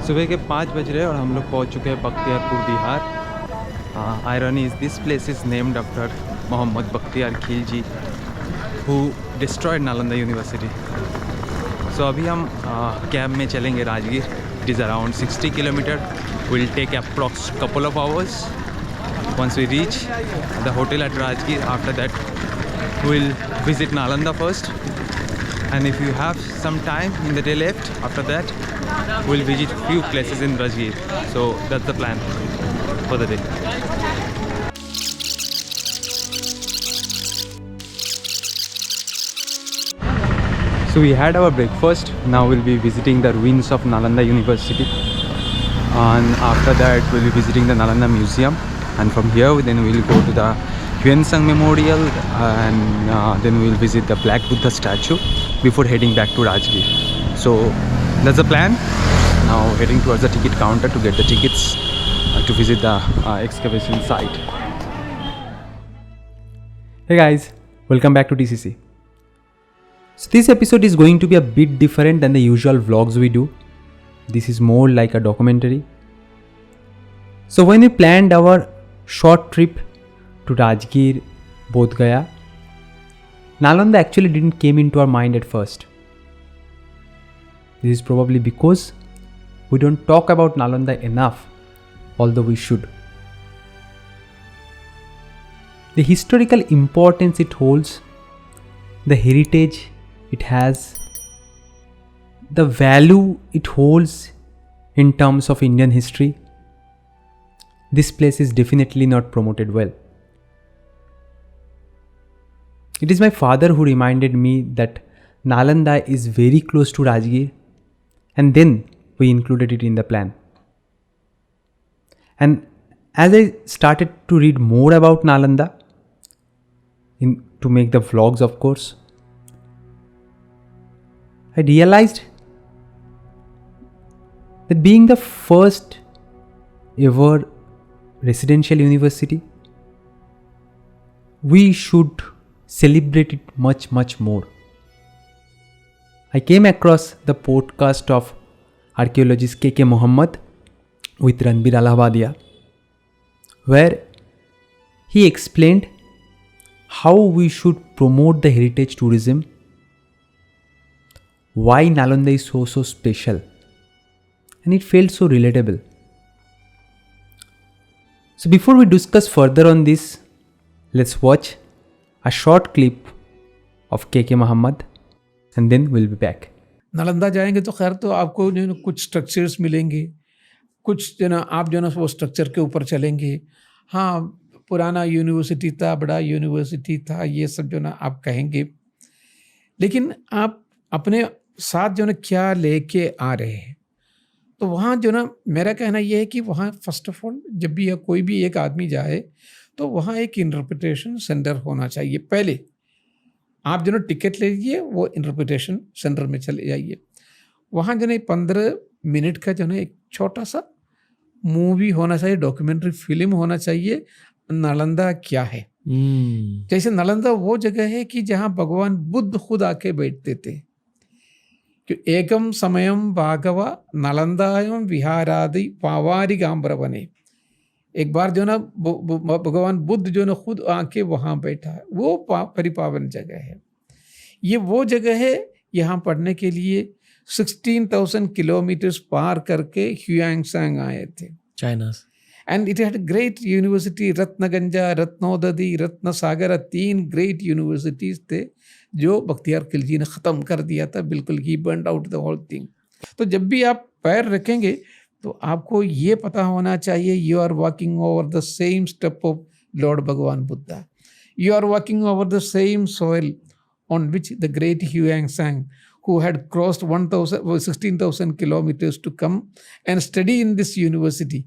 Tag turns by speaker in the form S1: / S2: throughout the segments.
S1: सुबह के 5 बज रहे हैं और हम लोग पहुंच चुके हैं Bakhtiyarpur Bihar. Irony is this place is named after Mohammad Bakhtiyar Khilji who destroyed Nalanda university. So अभी हम कैब में चलेंगे Rajgir. It is around 60 kilometre. Will take approx couple of hours once we reach the hotel at Rajgir. After that we'll visit Nalanda first, and if you have some time in the day left, after that we'll visit few places in Rajgir. So that's the plan for the day. So we had our breakfast. Now we'll be visiting the ruins of Nalanda University, and after that we'll be visiting the Nalanda Museum. And from here then we'll go to the Hyeonsang Memorial, and then we'll visit the Black Buddha statue before heading back to Rajgir. So that's the plan. Now heading towards the ticket counter to get the tickets to visit the excavation site. Hey guys, welcome back to TCC. So this episode is going to be a bit different than the usual vlogs we do. This is more like a documentary. So when we planned our short trip to Rajgir, Bodh Gaya, Nalanda actually didn't came into our mind at first. This is probably because we don't talk about Nalanda enough, although we should. The historical importance it holds, the heritage it has, the value it holds in terms of Indian history, this place is definitely not promoted well. It is my father who reminded me that Nalanda is very close to Rajgir, and then we included it in the plan. And as I started to read more about Nalanda, to make the vlogs of course, I realized that being the first ever residential university, we should celebrate it much more. I came across the podcast of archaeologist K.K. Mohammed with Ranbir Allahabadia, where he explained how we should promote the heritage tourism, why Nalanda is so special, and it felt so relatable. So before we discuss further on this, let's watch a short clip of K.K. Mohammed, and then we'll be back.
S2: Nalanda जाएंगे तो खैर तो आपको जो है कुछ structures मिलेंगे, कुछ जो ना आप जो ना वो स्ट्रक्चर के ऊपर चलेंगे। हाँ, पुराना यूनिवर्सिटी था, बड़ा यूनिवर्सिटी था, ये सब जो ना आप कहेंगे, लेकिन आप अपने साथ जो ना क्या लेके आ रहे हैं। तो वहाँ जो ना मेरा कहना यह है कि वहाँ फर्स्ट ऑफ ऑल जब भी कोई भी एक आदमी जाए तो वहाँ एक इंटरप्रिटेशन सेंटर होना चाहिए। पहले आप जो ना टिकट ले लीजिए, वो इंटरप्रिटेशन सेंटर में चले जाइए। वहाँ जो ना 15 मिनट का जो ना एक छोटा सा मूवी होना चाहिए, डॉक्यूमेंट्री फिल्म होना चाहिए, नालंदा क्या है। जैसे नालंदा वो जगह है कि जहाँ भगवान बुद्ध खुद आके बैठते थे कि एकम समयम भागवा नालंदायम विहारादि पावारिगाम्बरवने। एक बार जो ना भगवान बुद्ध जो ना खुद आके वहाँ बैठा है, वो परिपावन जगह है। ये वो जगह है, यहाँ पढ़ने के लिए 16,000 किलोमीटर्स पार करके ह्यूयांगसांग आए थे,
S3: China.
S2: And it had great university, Ratnaganja, Ratnodadhi, Ratnasagar, 3 great universities थे जो बख्तियार खिलजी ने ख़त्म कर दिया था। बिल्कुल ही burned out the whole thing. तो जब भी आप पैर रखेंगे तो आपको ये पता होना चाहिए, you are walking over the same step of lord Bhagwan Buddha, you are walking over the same soil on which the great Hiuen Tsang who had crossed 16,000 kilometers to come and study in this university,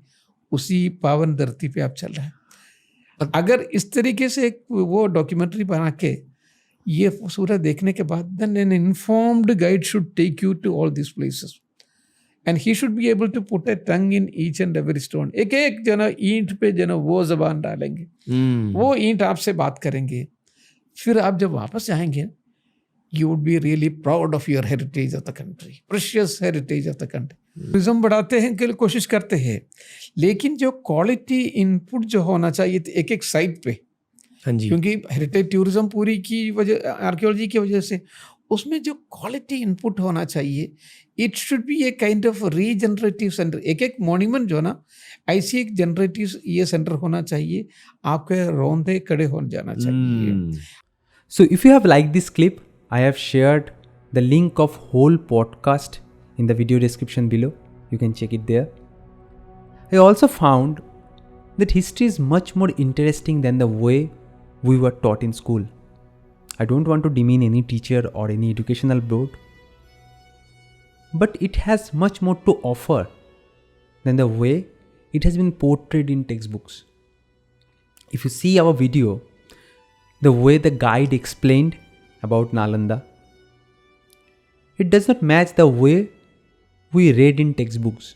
S2: उसी पावन धरती पे आप चल रहे हैं। अगर इस तरीके से वो डॉक्यूमेंट्री बना के ये सूरत देखने के बाद, then an informed guide should take you to all these places, and he should be able to put a tongue in each and every stone. एक एक जो ना ईंट पे जो ना वो जबान डालेंगे, वो ईंट आपसे बात करेंगे। फिर आप जब वापस जाएंगे, you would be really proud of your heritage of the country, precious heritage of the country. Tourism बढ़ाते हैं के लिए कोशिश करते हैं, लेकिन जो क्वालिटी इनपुट जो होना चाहिए एक एक साइट पे,
S3: हाँ जी।
S2: क्योंकि हेरिटेज टूरिज्म पूरी की वजह आर्कियोलॉजी की वजह से उसमें जो क्वालिटी इनपुट होना चाहिए, it should be a kind of regenerative centre. एक एक मॉन्यूमेंट जो ना ऐसी एक जनरेटिव ये सेंटर होना चाहिए, आपके रौंदे खड़े हो जाना चाहिए।
S1: So if you have liked this clip, I have shared the link of whole podcast in the video description below. You can check it there. I also found that history is much more interesting than the way we were taught in school. I don't want to demean any teacher or any educational board, but it has much more to offer than the way it has been portrayed in textbooks. If you see our video, the way the guide explained about Nalanda, it does not match the way we read in textbooks.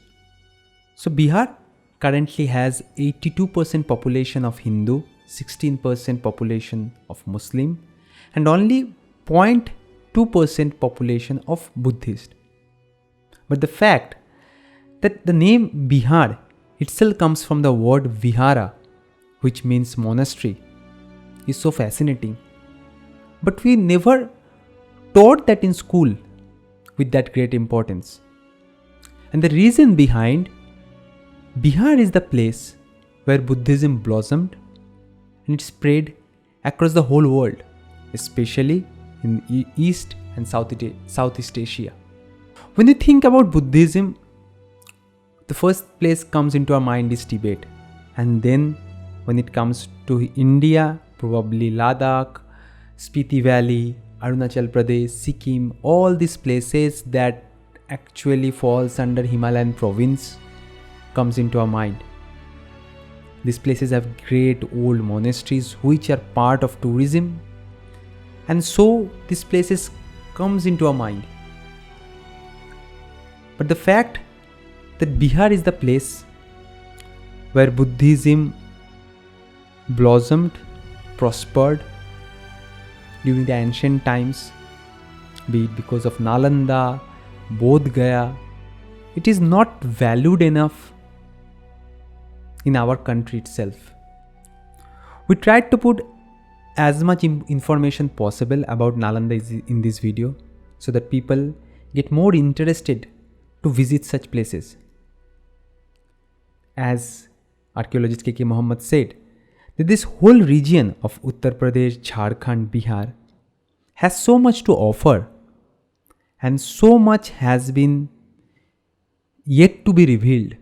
S1: So Bihar currently has 82% population of Hindu, 16% population of Muslim, and only 0.2% population of Buddhist. But the fact that the name Bihar itself comes from the word Vihara, which means monastery, is so fascinating. But we never taught that in school with that great importance. And the reason behind Bihar is the place where Buddhism blossomed and it spread across the whole world, especially in East and Southeast Asia. When you think about Buddhism, the first place comes into our mind is Tibet. And then when it comes to India, probably Ladakh, Spiti Valley, Arunachal Pradesh, Sikkim, all these places that actually falls under Himalayan province comes into our mind. These places have great old monasteries which are part of tourism, and so these places comes into our mind. But the fact that Bihar is the place where Buddhism blossomed, prospered during the ancient times, be it because of Nalanda, Bodh Gaya, it is not valued enough in our country itself. We tried to put as much information possible about Nalanda in this video so that people get more interested to visit such places. As archaeologist K.K. Mohammed said, that this whole region of Uttar Pradesh, Jharkhand, Bihar has so much to offer, and so much has been yet to be revealed,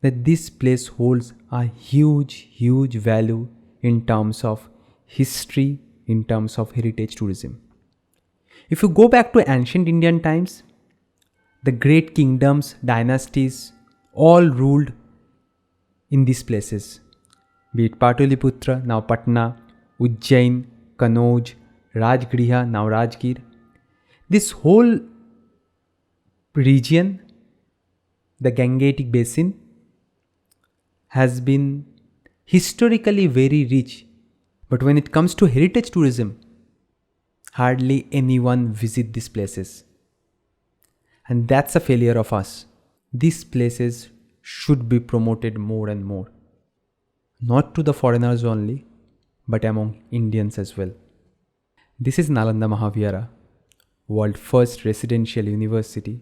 S1: that this place holds a huge value in terms of history, in terms of heritage tourism. If you go back to ancient Indian times, the great kingdoms, dynasties, all ruled in these places, be it Pataliputra, now Patna, Ujjain, Kanauj, Rajgriha, now Rajgir. This whole region, the Gangetic Basin, has been historically very rich. But when it comes to heritage tourism, hardly anyone visits these places. And that's a failure of us. These places should be promoted more and more. Not to the foreigners only, but among Indians as well. This is Nalanda Mahavihara, world's first residential university,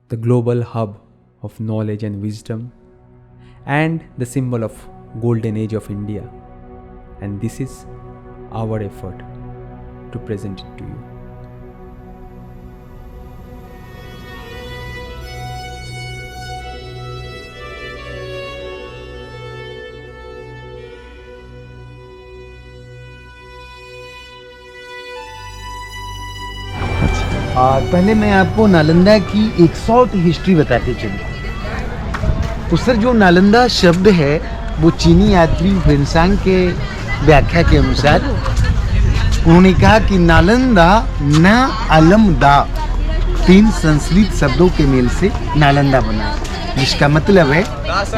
S1: the global hub of knowledge and wisdom, and the symbol of golden age of India. And this is our effort to present it to you.
S3: पहले मैं आपको नालंदा की एक short history बताते चलूँ। उस जो नालंदा शब्द है वो चीनी यात्री हुएनसांग के व्याख्या के अनुसार उन्होंने कहा कि नालंदा न अलमदा 3 संस्कृत शब्दों के मेल से नालंदा बना, जिसका मतलब है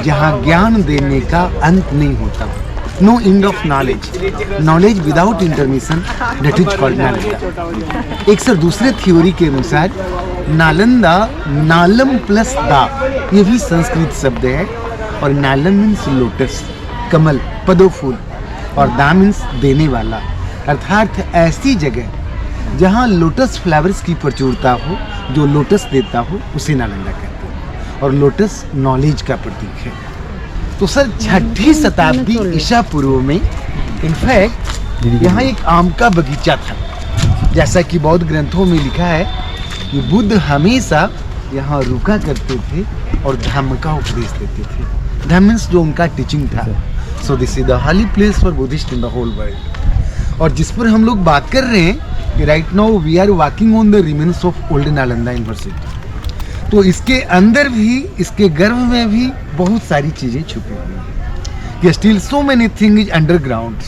S3: जहाँ ज्ञान देने का अंत नहीं होता, no end of knowledge, knowledge without intermission, that is called Nalanda. एक सर दूसरे थ्योरी के अनुसार नालंदा नालम प्लस दा, ये भी संस्कृत शब्द है। और नालम मीन्स लोटस, कमल, पदो फूल, और दा मीन्स देने वाला, अर्थात ऐसी जगह जहाँ लोटस फ्लावर्स की प्रचुरता हो, जो लोटस देता हो उसे नालंदा कहते हैं। और लोटस नॉलेज का प्रतीक है। तो सर 6ठी शताब्दी ईसा पूर्व में इनफैक्ट यहाँ एक आम का बगीचा था। जैसा कि बौद्ध ग्रंथों में लिखा है कि बुद्ध हमेशा यहाँ रुका करते थे और धम्म का उपदेश देते थे। धम्म मीन्स जो उनका टीचिंग था। So this is the holy place for Buddhist in the whole world. और जिस पर हम लोग बात कर रहे हैं कि right now we are walking on the remains of old Nalanda university. तो इसके अंदर भी, इसके गर्भ में भी बहुत सारी चीज़ें छुपी हुई हैं। Still so many thing is underground.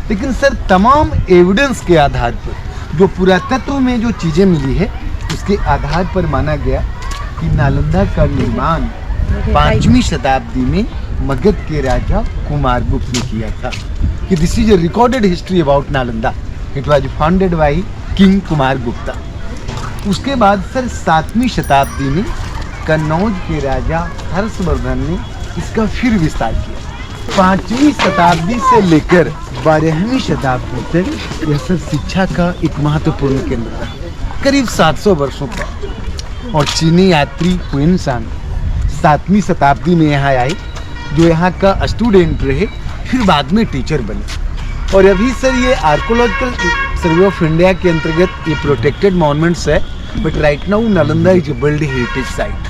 S3: लेकिन सर तमाम एविडेंस के आधार पर, जो पुरातत्व में जो चीज़ें मिली है उसके आधार पर माना गया कि नालंदा का निर्माण 5वीं शताब्दी में मगध के राजा कुमारगुप्त ने किया था। कि this is a recorded history about Nalanda. It was founded by king Kumaragupta. उसके बाद सर 7वीं शताब्दी में कन्नौज के राजा हर्षवर्धन ने इसका फिर विस्तार किया। 5वीं शताब्दी से लेकर 12वीं शताब्दी तक यह सब शिक्षा का एक महत्वपूर्ण केंद्र था, करीब 700 वर्षों तक। और चीनी यात्री हुएनसांग 7वीं शताब्दी में यहाँ आए, जो यहाँ का स्टूडेंट रहे, फिर बाद में टीचर बने। और अभी सर ये आर्कोलॉजिकल सर्वे ऑफ इंडिया के अंतर्गत ये प्रोटेक्टेड मॉन्यूमेंट्स है। But right now Nalanda is world heritage site.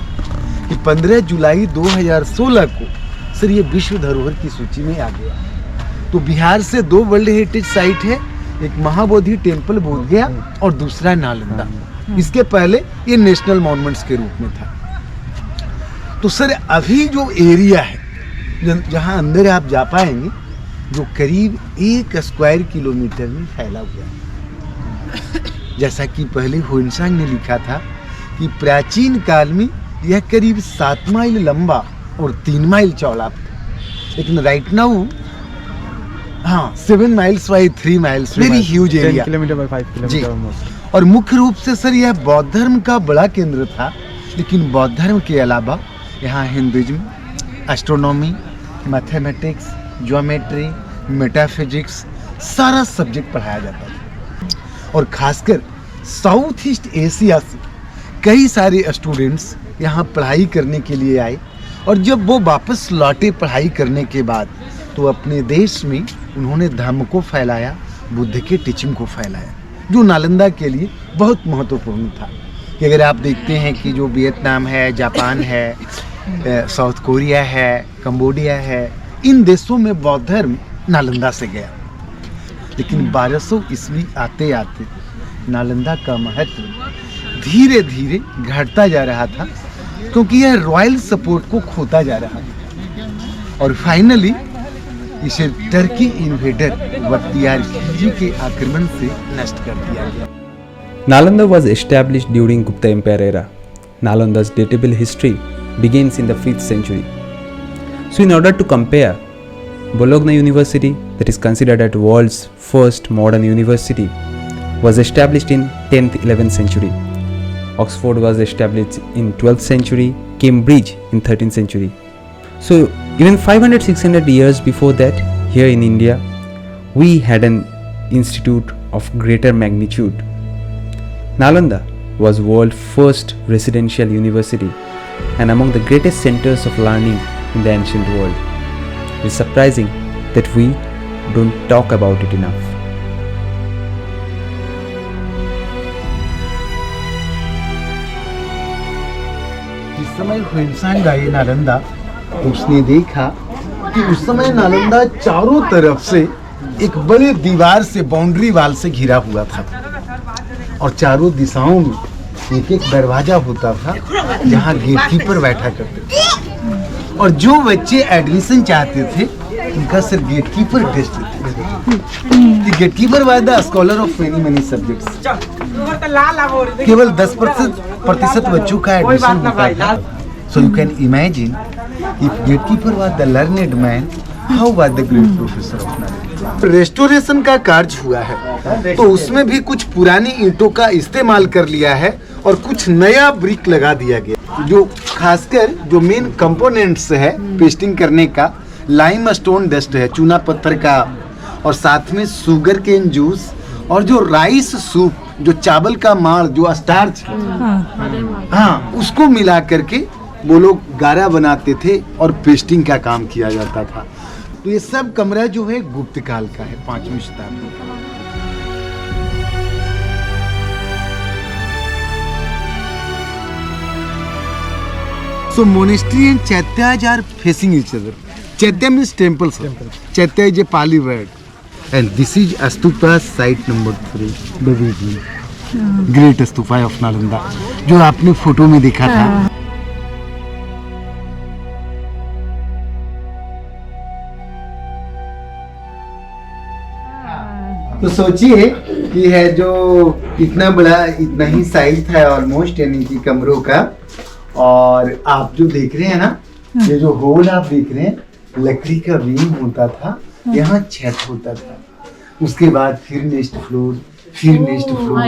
S3: कि 15 जुलाई 2016 को सर ये विश्व धरोहर की सूची में आ गया। तो बिहार से 2 वर्ल्ड हेरिटेज साइट है, एक महाबोधि टेम्पल बोधगया और दूसरा नालंदा। इसके पहले ये नेशनल मॉन्यूमेंट्स के रूप में था। तो सर अभी जो एरिया है जहाँ अंदर आप जा पाएंगे, जो करीब 1 स्क्वायर किलोमीटर में फैला हुआ है। जैसा कि पहले हुएनसांग ने लिखा था कि प्राचीन काल में यह करीब 7 माइल लंबा और 3 माइल चौड़ा था। लेकिन right now 7 miles by 3 miles, very huge area,
S1: 10 kilometre by 5 kilometre almost.
S3: और मुख्य रूप से सर यह बौद्ध धर्म का बड़ा केंद्र था। लेकिन बौद्ध धर्म के अलावा यहाँ Hinduism, astronomy, mathematics, geometry, metaphysics, सारा सब्जेक्ट पढ़ाया जाता था। और खासकर साउथ ईस्ट एशिया से कई सारे स्टूडेंट्स यहाँ पढ़ाई करने के लिए आए। और जब वो वापस लौटे पढ़ाई करने के बाद, तो अपने देश में उन्होंने धर्म को फैलाया, बुद्ध के टीचिंग को फैलाया, जो नालंदा के लिए बहुत महत्वपूर्ण था। कि अगर आप देखते हैं कि जो वियतनाम है, जापान है, साउथ कोरिया है, कंबोडिया है, इन देशों में बौद्ध धर्म नालंदा से गया। लेकिन 1200 ईस्वी आते आते नालंदा का महत्व धीरे धीरे घटता जा रहा था, क्योंकि यह रॉयल सपोर्ट को खोता जा रहा था। और फाइनली इसे टर्की इन्वेडर बख्तियार खिलजी के आक्रमण से नष्ट कर दिया गया।
S4: Nalanda was established during Gupta Empire era. Nalanda's datable history begins in the 5th century. So in order to compare, Bologna University, that is considered as world's first modern university, was established in 10th-11th century. Oxford was established in 12th century, Cambridge in 13th century. So even 500-600 years before that, here in India, we had an institute of greater magnitude. Nalanda was world's first residential university and among the greatest centers of learning in the ancient world. It is surprising that we don't talk about it enough.
S3: जिस समय Hiuen Tsang आए नालंदा, उसने देखा कि उस समय नालंदा चारों तरफ से एक बड़े दीवार से, बाउंड्री वाल से घिरा हुआ था। और चारों दिशाओं में एक एक दरवाजा होता था, जहाँ गेटकीपर बैठा करते थे। और जो बच्चे एडमिशन चाहते थे, उनका सिर्फ गेटकीपर टेस्ट लेते थे। Gatekeeper was the scholar of many subjects. केवल 10% बच्चों का एडमिशन होता था। So you can imagine if gatekeeper was the learned man, how was the great professor of knowledge. Restoration का कार्य हुआ है, तो उसमें भी कुछ पुरानी ईंटों का इस्तेमाल कर लिया है और कुछ नया ब्रिक लगा दिया गया, जो खासकर जो मेन कंपोनेंट्स है पेस्टिंग करने का, लाइम स्टोन डस्ट है, चूना पत्थर का, और साथ में शुगर केन जूस, और जो राइस सूप, जो चावल का माड़, जो स्टार्च है, हाँ, उसको मिला करके वो लोग गारा बनाते थे और पेस्टिंग का काम किया जाता था। तो ये सब कमरा जो है गुप्त काल का है, 5वीं शताब्दी का। So monastery and chaityas are facing each other. Chaitya means temples. Chaitya is a Pali word. And this is Astupa site number 3, the Vijay. Great Astupa of Nalanda, जो आपने फोटो में देखा था। तो सोचिए कि है जो इतना बड़ा, इतना ही साइज था ऑलमोस्ट, यानी कि कमरों का, और आप जो देख रहे हैं ना, ये जो होल आप देख रहे हैं, लकड़ी का बीम होता था, यहाँ छत होता था, उसके बाद फिर नेक्स्ट फ्लोर, फिर नेक्स्ट फ्लोर,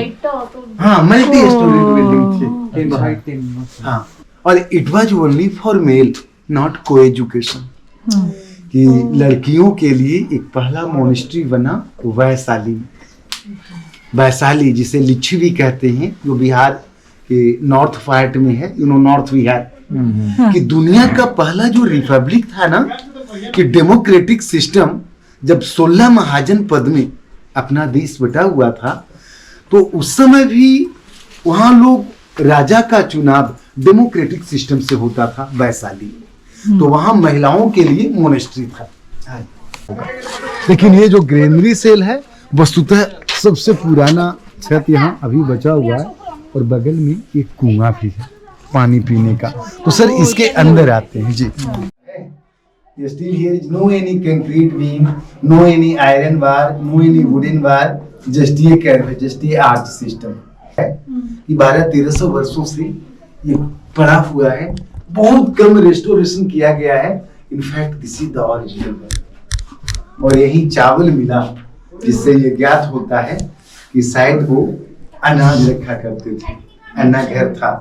S3: हाँ, मल्टी स्टोरी बिल्डिंग थी, हाँ, और it was only for male, not को एजुकेशन, कि लड़कियों के लिए एक पहला मोनेस्ट्री बना वैशाली, वैशाली जिसे लिच्छवी कहते हैं, जो बिहार के नॉर्थ पार्ट में है, नॉर्थ बिहार, कि दुनिया का पहला जो रिपब्लिक था ना, कि डेमोक्रेटिक सिस्टम, जब 16 महाजन पद में अपना देश बटा हुआ था, तो उस समय भी वहां लोग राजा का चुनाव डेमोक्रेटिक सिस्टम से होता था वैशाली, तो वहां महिलाओं के लिए मोनेस्ट्री था। लेकिन ये जो ग्रेनरी सेल है, वस्तुतः सबसे पुराना छत यहाँ अभी बचा हुआ है, और बगल में एक कुआं भी है पानी पीने का। तो सर इसके अंदर आते हैं जी। Still here is no any concrete beam, no any iron bar, no any wooden bar, just ये कैरवे, just ये आर्च सिस्टम है। ये 1200-1300 वर्षों से ये पड़ा हुआ है, बहुत कम रेस्टोरेशन किया गया है। In fact this is the original. और यही चावल मिला, जिससे ये ज्ञात होता है कि शायद वो अनाज रखा करते थे, अन्ना घर था।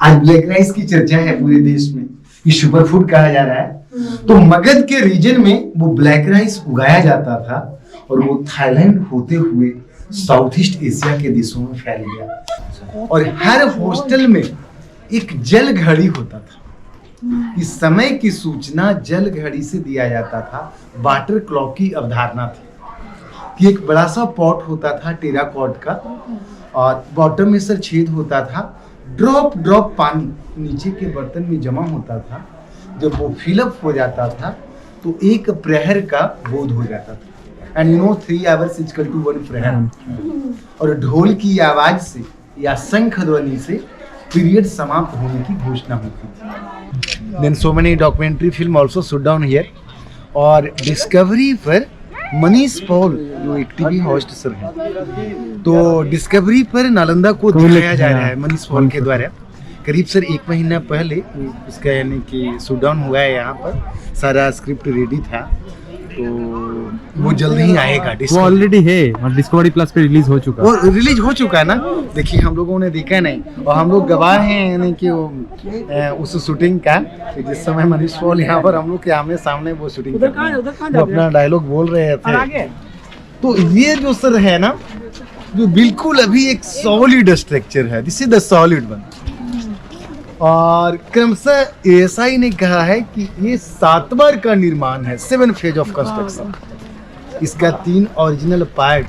S3: आज ब्लैक राइस की चर्चा है पूरे देश में, ये सुपर फूड कहा जा रहा है। तो मगध के रीजन में वो ब्लैक राइस उगाया जाता था, और वो थाईलैंड होते हुए साउथ ईस्ट एशिया के देशों में फैल गया। और हर हॉस्टल में एक जल घड़ी होता था, कि समय की सूचना जल घड़ी से दिया जाता था। वाटर क्लॉक की अवधारणा थी, कि एक बड़ा सा पॉट होता था टेराकॉट का, और बॉटम में सर छेद होता था, ड्रॉप ड्रॉप पानी नीचे के बर्तन में जमा होता था। जब वो फिलअप हो जाता था तो एक प्रहर का बोध हो जाता था, and 3 hours is equal to 1 प्रहर। और ढोल की आवाज से या शंख ध्वनि से पीरियड समाप्त होने की घोषणा होती थी। Then so many documentary film also shoot down here. और डिस्कवरी पर मनीष पॉल जो एक टीवी होस्ट सर है, तो डिस्कवरी पर नालंदा को दिखाया जा रहा है मनीष पॉल के द्वारा। करीब सर 1 महीना पहले इसका यानी कि शूट डाउन हुआ है यहाँ पर, सारा स्क्रिप्ट रेडी था, तो वो जल्द ही आएगा।
S1: वो ऑलरेडी है और डिस्कवरी प्लस पे रिलीज हो चुका है।
S3: वो रिलीज हो चुका है ना, देखिए हम लोगों ने देखा नहीं, और हम लोग गवाह हैं यानी कि उस शूटिंग का, जिस समय मनीष पॉल यहाँ पर हम लोग के आमने सामने वो शूटिंग कर रहे हैं, वो अपना डायलॉग बोल रहे थे। तो ये जो सर है ना, जो बिल्कुल अभी एक सॉलिड स्ट्रक्चर है, this is the solid one. और क्रमशः एएसआई ने कहा है कि ये 7 बार का निर्माण है, 7 फेज ऑफ कंस्ट्रक्शन। इसका 3 ओरिजिनल पार्ट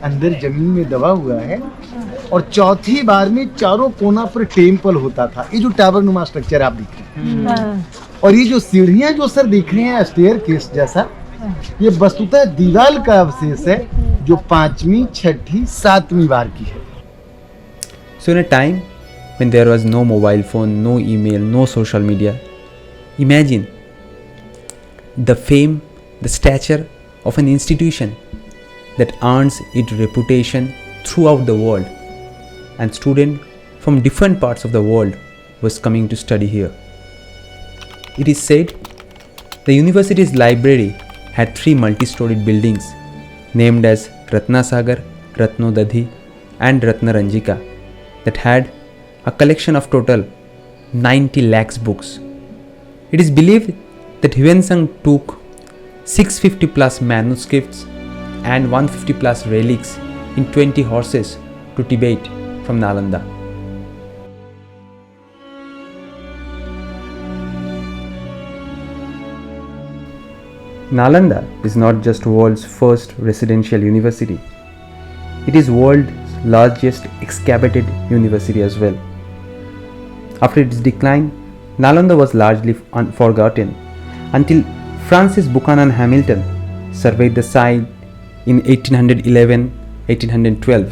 S3: अंदर जमीन में दबा हुआ है, और चौथी बार में चारों कोना पर टेम्पल होता था। ये जो टावर नुमा स्ट्रक्चर आप देख रहे हैं, और ये जो सीढ़ियां जो सर देख रहे हैं स्टेयर केस जैसा, ये वस्तुतः दीवार का अवशेष है, जो 5वीं, 6ठी, 7वीं बार की है।
S4: So in a time when there was no mobile phone, no email, no social media, imagine the fame, the stature of an institution that earns its reputation throughout the world, and students from different parts of the world was coming to study here. It is said the university's library had 3 multi-storied buildings named as Ratnasagar, Ratnodadhi and Ratnaranjika, that had a collection of total 90 lakhs books. It is believed that Hwensang took 650 plus manuscripts and 150 plus relics in 20 horses to Tibet from Nalanda. Nalanda is not just world's first residential university, it is world's largest excavated university as well. After its decline, Nalanda was largely forgotten until Francis Buchanan Hamilton surveyed the site in 1811-1812,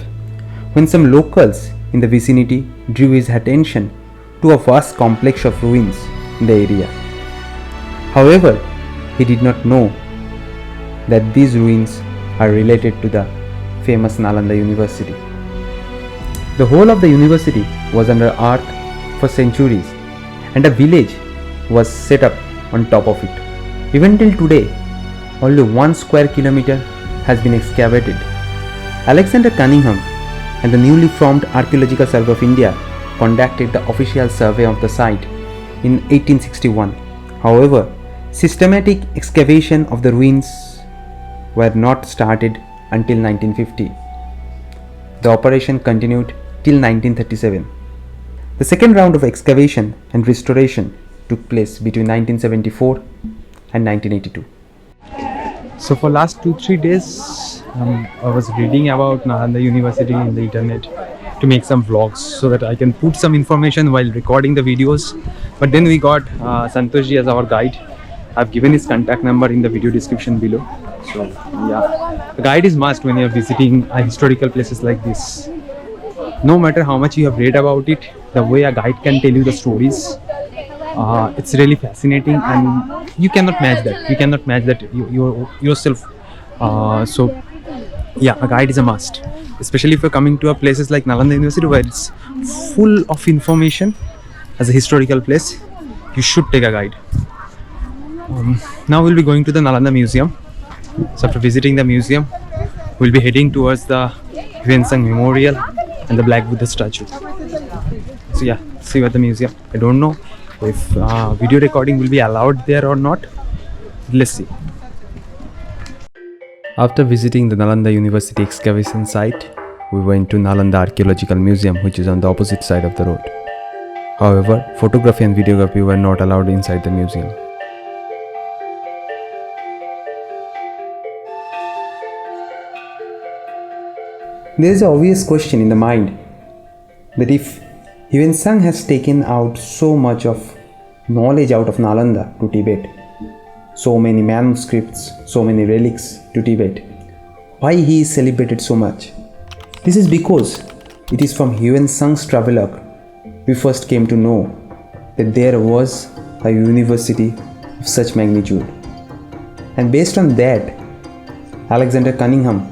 S4: when some locals in the vicinity drew his attention to a vast complex of ruins in the area. However, he did not know that these ruins are related to the famous Nalanda University. The whole of the university was under earth for centuries, and a village was set up on top of it. Even till today, only 1 square kilometer has been excavated. Alexander Cunningham and the newly formed Archaeological Survey of India conducted the official survey of the site in 1861. However, systematic excavation of the ruins were not started until 1950. The operation continued till 1937. The second round of excavation and restoration took place between 1974 and 1982.
S1: So for last 2-3 days, I was reading about Nalanda University in the internet to make some vlogs so that I can put some information while recording the videos. But then we got Santoshji as our guide. I've given his contact number in the video description below. So yeah, the guide is must when you're visiting historical places like this. No matter how much you have read about it, the way a guide can tell you the stories, it's really fascinating, and you cannot match that. You cannot match that yourself. So yeah, a guide is a must, especially if you're coming to a places like Nalanda University where it's full of information as a historical place. You should take a guide. Now we'll be going to the Nalanda Museum. So after visiting the museum, we'll be heading towards the Hwensang Memorial and the Black Buddha statue. So yeah, see you at the museum. I don't know if video recording will be allowed there or not. Let's see.
S4: After visiting the Nalanda University excavation site, we went to Nalanda Archaeological Museum, which is on the opposite side of the road. However, photography and videography were not allowed inside the museum. There is an obvious question in the mind that if Hwensang has taken out so much of knowledge out of Nalanda to Tibet, so many manuscripts, so many relics to Tibet, why he is celebrated so much? This is because it is from Hwensang's travelogue we first came to know that there was a university of such magnitude. And based on that, Alexander Cunningham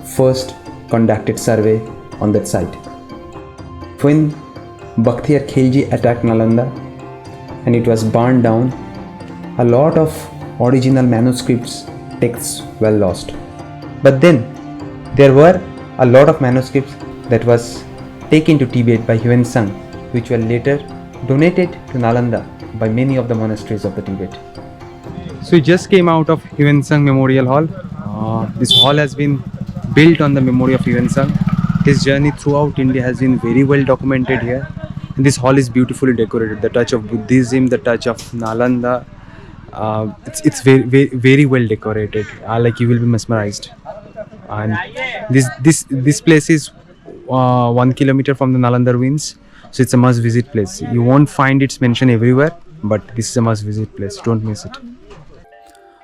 S4: first conducted survey on that site. When Bakhtiyar Khilji attacked Nalanda and it was burned down, a lot of original manuscripts texts were lost. But then there were a lot of manuscripts that was taken to Tibet by Hwensang, which were later donated to Nalanda by many of the monasteries of the Tibet.
S1: So we just came out of Hwensang Memorial Hall. This hall has been built on the memory of Hwensang. His journey throughout India has been very well documented here. And this hall is beautifully decorated. The touch of Buddhism, the touch of Nalanda. It's very well decorated. Like you will be mesmerized. And this place is 1 kilometer from the Nalanda ruins. So it's a must visit place. You won't find its mention everywhere, but this is a must visit place. Don't miss it.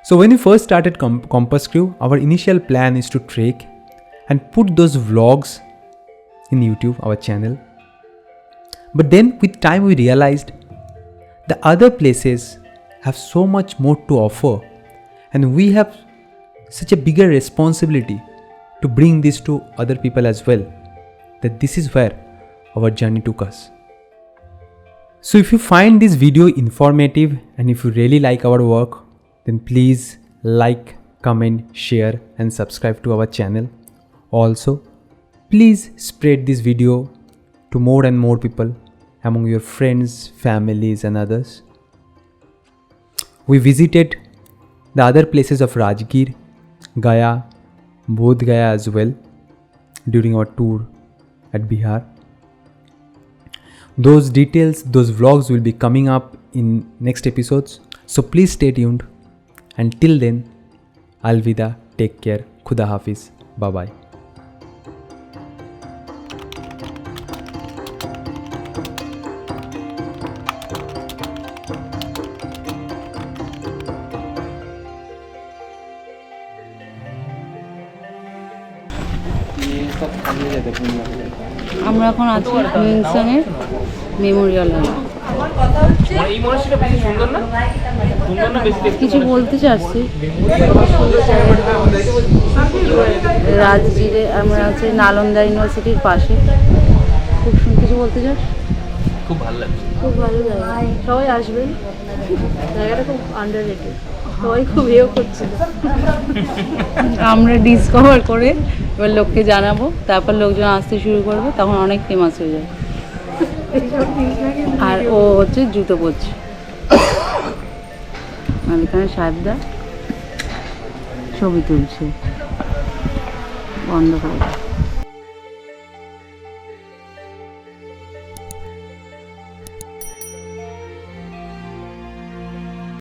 S4: So when we first started Compass Crew, our initial plan is to trek and put those vlogs in YouTube, our channel. But then with time we realized the other places have so much more to offer, and we have such a bigger responsibility to bring this to other people as well, that this is where our journey took us. So if you find this video informative and if you really like our work, then please like, comment, share and subscribe to our channel. Also, please spread this video to more and more people among your friends, families, and others. We visited the other places of Rajgir, Gaya, Bodh Gaya as well during our tour at Bihar. Those details, those vlogs will be coming up in next episodes. So please stay tuned. Until then, Alvida, take care, Khuda Hafiz, bye bye.
S5: আমরা এখন আছি হিউয়েনসাংয়ের Memorial হলে। কিছু বলতে চাচ্ছি, রাজগীরে আমরা আছি নালন্দা ইউনিভার্সিটির পাশে। খুব কিছু বলতে চাস?
S1: খুব ভালো লাগছে।
S5: খুব ভালো জায়গা, সবাই আসবেন। জায়গাটা খুব আন্ডাররেটেড, সবাই খুব ইয়েও করছিল। আমরা ডিসকভার করে এবার লোককে জানাবো, তারপর লোকজন আসতে শুরু করবে, তখন অনেক ফেমাস হয়ে যাবে। আর ও হচ্ছে জুতো পরছে, আর এখানে সাহেবদা ছবি তুলছে বন্ধ করে।